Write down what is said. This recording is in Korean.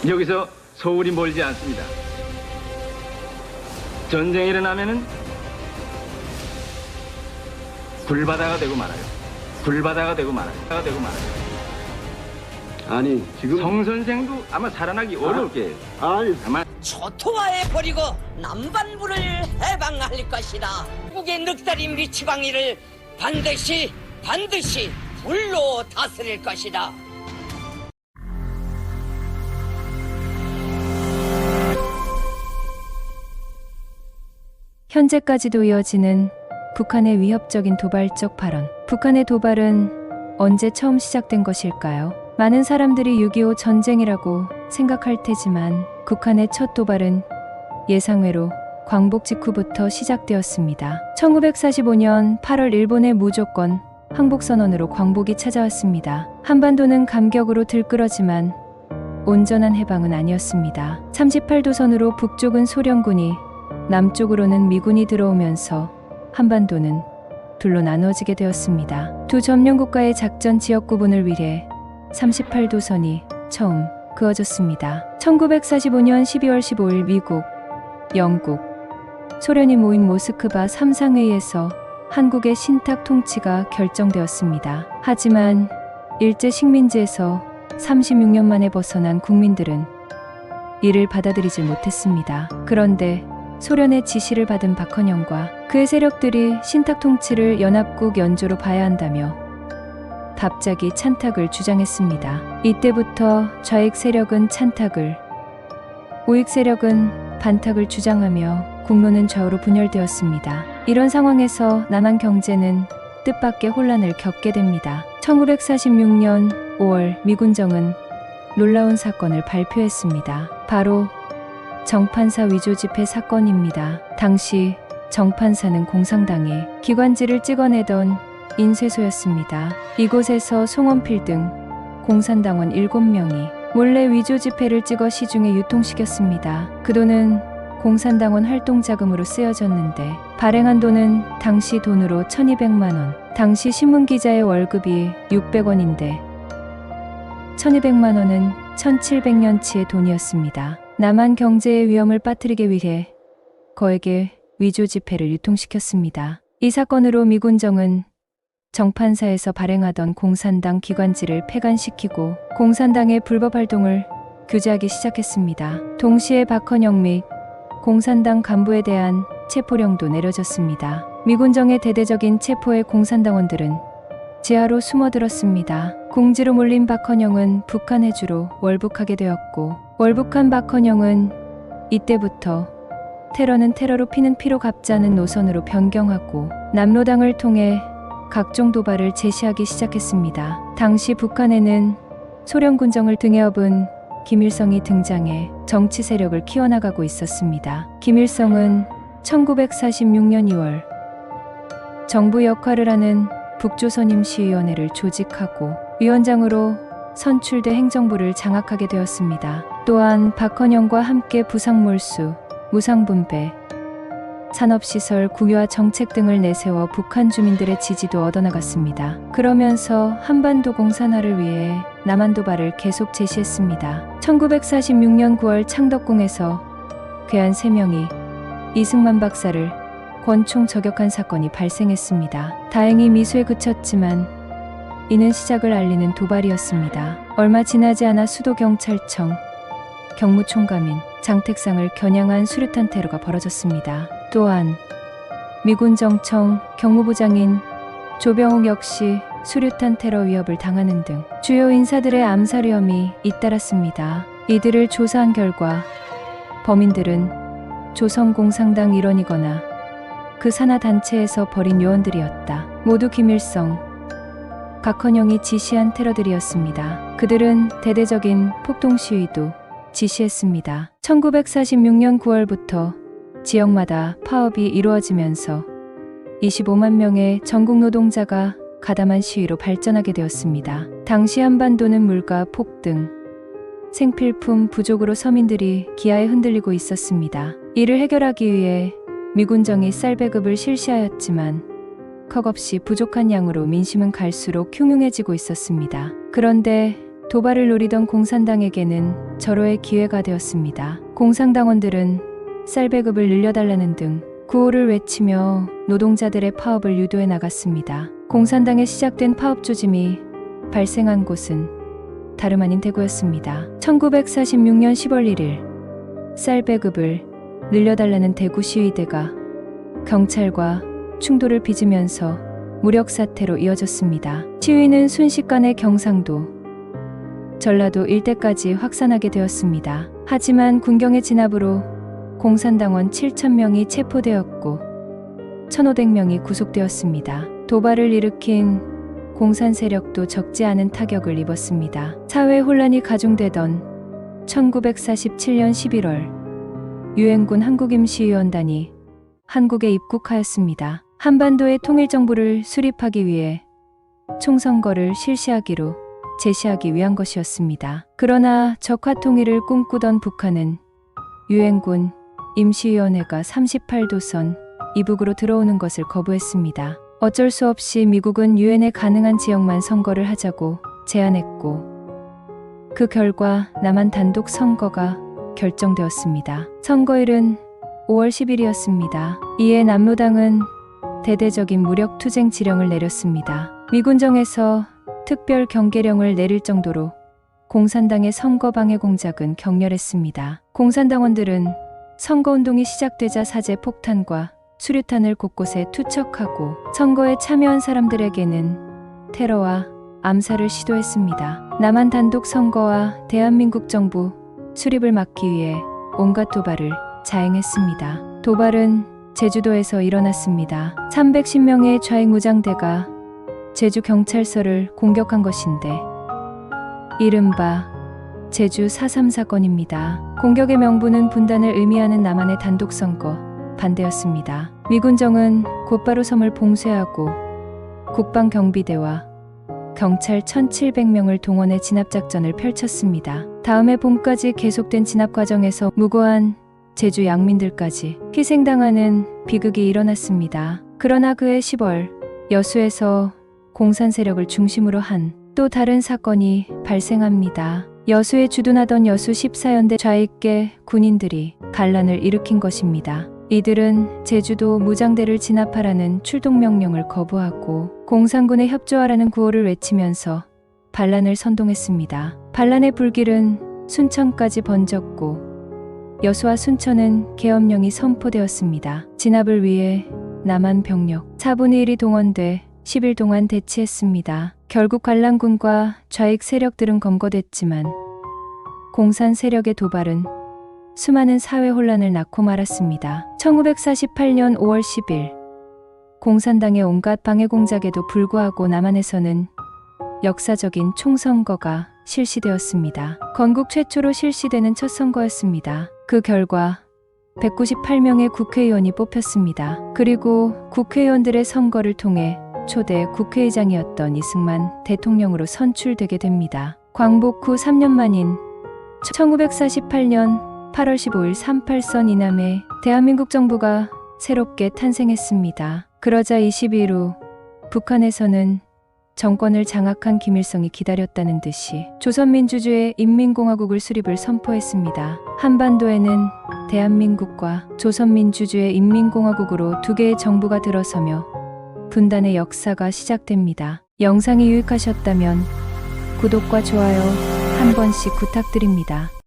여기서 서울이 멀지 않습니다. 전쟁이 일어나면은 불바다가 되고 말아요. 불바다가 되고 말아요. 아니 지금 성 선생도 아마 살아나기 어려울 게예요. 아니 아마 초토화해 버리고 남반부를 해방할 것이다. 국의 늑다리 미치광이를 반드시 불로 다스릴 것이다. 현재까지도 이어지는 북한의 위협적인 도발적 발언. 북한의 도발은 언제 처음 시작된 것일까요? 많은 사람들이 6.25 전쟁이라고 생각할 테지만 북한의 첫 도발은 예상외로 광복 직후부터 시작되었습니다. 1945년 8월 일본의 무조건 항복선언으로 광복이 찾아왔습니다. 한반도는 감격으로 들끓었지만 온전한 해방은 아니었습니다. 38도선으로 북쪽은 소련군이, 남쪽으로는 미군이 들어오면서 한반도는 둘로 나누어지게 되었습니다. 두 점령국가의 작전 지역 구분을 위해 38도선이 처음 그어졌습니다. 1945년 12월 15일 미국, 영국, 소련이 모인 모스크바 3상회의에서 한국의 신탁 통치가 결정되었습니다. 하지만 일제 식민지에서 36년 만에 벗어난 국민들은 이를 받아들이지 못했습니다. 그런데 소련의 지시를 받은 박헌영과 그의 세력들이 신탁 통치를 연합국 연조로 봐야 한다며 갑자기 찬탁을 주장했습니다. 이때부터 좌익 세력은 찬탁을, 우익 세력은 반탁을 주장하며 국론은 좌우로 분열되었습니다. 이런 상황에서 남한 경제는 뜻밖의 혼란을 겪게 됩니다. 1946년 5월 미군정은 놀라운 사건을 발표했습니다. 바로 정판사 위조 집회 사건입니다. 당시 정판사는 공산당의 기관지를 찍어내던 인쇄소였습니다. 이곳에서 송원필 등 공산당원 7명이 몰래 위조 지폐를 찍어 시중에 유통시켰습니다. 그 돈은 공산당원 활동자금으로 쓰여졌는데 발행한 돈은 당시 돈으로 1200만 원, 당시 신문기자의 월급이 600원인데 1200만 원은 1700년치의 돈이었습니다. 남한 경제의 위험을 빠뜨리기 위해 거액의 위조 지폐를 유통시켰습니다. 이 사건으로 미군정은 정판사에서 발행하던 공산당 기관지를 폐간시키고 공산당의 불법 활동을 규제하기 시작했습니다. 동시에 박헌영 및 공산당 간부에 대한 체포령도 내려졌습니다. 미군정의 대대적인 체포에 공산당원들은 지하로 숨어들었습니다. 궁지로 몰린 박헌영은 북한 해주로 월북하게 되었고 월북한 박헌영은 이때부터 테러는 테러로 피는 피로 갚지 않은 노선으로 변경하고 남로당을 통해 각종 도발을 제시하기 시작했습니다. 당시 북한에는 소련 군정을 등에 업은 김일성이 등장해 정치 세력을 키워나가고 있었습니다. 김일성은 1946년 2월 정부 역할을 하는 북조선임시위원회를 조직하고 위원장으로 선출돼 행정부를 장악하게 되었습니다. 또한 박헌영과 함께 부상몰수, 무상분배, 산업시설, 국유화 정책 등을 내세워 북한 주민들의 지지도 얻어나갔습니다. 그러면서 한반도 공산화를 위해 남한 도발을 계속 제시했습니다. 1946년 9월 창덕궁에서 괴한 3명이 이승만 박사를 권총 저격한 사건이 발생했습니다. 다행히 미수에 그쳤지만 이는 시작을 알리는 도발이었습니다. 얼마 지나지 않아 수도경찰청 경무총감인 장택상을 겨냥한 수류탄 테러가 벌어졌습니다. 또한 미군정청 경무부장인 조병욱 역시 수류탄 테러 위협을 당하는 등 주요 인사들의 암살 위험이 잇따랐습니다. 이들을 조사한 결과 범인들은 조선공산당 일원이거나 그 산하 단체에서 벌인 요원들이었다. 모두 김일성, 박헌영이 지시한 테러들이었습니다. 그들은 대대적인 폭동 시위도 지시했습니다. 1946년 9월부터 지역마다 파업이 이루어지면서 25만 명의 전국 노동자가 가담한 시위로 발전하게 되었습니다. 당시 한반도는 물가 폭등, 생필품 부족으로 서민들이 기아에 흔들리고 있었습니다. 이를 해결하기 위해 미군정이 쌀 배급을 실시하였지만 컵없이 부족한 양으로 민심은 갈수록 흉흉해지고 있었습니다. 그런데 도발을 노리던 공산당에게는 절호의 기회가 되었습니다. 공산당원들은 쌀배급을 늘려달라는 등 구호를 외치며 노동자들의 파업을 유도해 나갔습니다. 공산당에 시작된 파업 조짐이 발생한 곳은 다름 아닌 대구였습니다. 1946년 10월 1일 쌀배급을 늘려달라는 대구 시위대가 경찰과 충돌을 빚으면서 무력 사태로 이어졌습니다. 시위는 순식간에 경상도, 전라도 일대까지 확산하게 되었습니다. 하지만 군경의 진압으로 공산당원 7,000명이 체포되었고 1,500명이 구속되었습니다. 도발을 일으킨 공산 세력도 적지 않은 타격을 입었습니다. 사회 혼란이 가중되던 1947년 11월 유엔군 한국임시위원단이 한국에 입국하였습니다. 한반도의 통일정부를 수립하기 위해 총선거를 실시하기로 제시하기 위한 것이었습니다. 그러나 적화통일을 꿈꾸던 북한은 유엔군 임시위원회가 38도선 이북으로 들어오는 것을 거부했습니다. 어쩔 수 없이 미국은 유엔에 가능한 지역만 선거를 하자고 제안했고 그 결과 남한 단독 선거가 결정되었습니다. 선거일은 5월 10일이었습니다. 이에 남로당은 대대적인 무력 투쟁 지령을 내렸습니다. 미군정에서 특별 경계령을 내릴 정도로 공산당의 선거 방해 공작은 격렬했습니다. 공산당원들은 선거운동이 시작되자 사제 폭탄과 수류탄을 곳곳에 투척하고 선거에 참여한 사람들에게는 테러와 암살을 시도했습니다. 남한 단독 선거와 대한민국 정부 수립을 막기 위해 온갖 도발을 자행했습니다. 도발은 제주도에서 일어났습니다. 310명의 좌익무장대가 제주 경찰서를 공격한 것인데 이른바 제주 4.3 사건입니다. 공격의 명분은 분단을 의미하는 남한의 단독 선거 반대였습니다. 미군정은 곧바로 섬을 봉쇄하고 국방경비대와 경찰 1,700명을 동원해 진압작전을 펼쳤습니다. 다음해 봄까지 계속된 진압 과정에서 무고한 제주 양민들까지 희생당하는 비극이 일어났습니다. 그러나 그해 10월 여수에서 공산 세력을 중심으로 한 또 다른 사건이 발생합니다. 여수에 주둔하던 여수 14연대 좌익계 군인들이 반란을 일으킨 것입니다. 이들은 제주도 무장대를 진압하라는 출동명령을 거부하고 공산군에 협조하라는 구호를 외치면서 반란을 선동했습니다. 반란의 불길은 순천까지 번졌고 여수와 순천은 계엄령이 선포되었습니다. 진압을 위해 남한 병력 4분의 1이 동원돼 10일 동안 대치했습니다. 결국 관란군과 좌익 세력들은 검거됐지만 공산 세력의 도발은 수많은 사회 혼란을 낳고 말았습니다. 1948년 5월 10일 공산당의 온갖 방해 공작에도 불구하고 남한에서는 역사적인 총선거가 실시되었습니다. 건국 최초로 실시되는 첫 선거였습니다. 그 결과 198명의 국회의원이 뽑혔습니다. 그리고 국회의원들의 선거를 통해 초대 국회의장이었던 이승만 대통령으로 선출되게 됩니다. 광복 후 3년 만인 1948년 8월 15일 38선 이남에 대한민국 정부가 새롭게 탄생했습니다. 그러자 22일 후 북한에서는 정권을 장악한 김일성이 기다렸다는 듯이 조선민주주의 인민공화국을 수립을 선포했습니다. 한반도에는 대한민국과 조선민주주의 인민공화국으로 두 개의 정부가 들어서며 분단의 역사가 시작됩니다. 영상이 유익하셨다면 구독과 좋아요 한 번씩 부탁드립니다.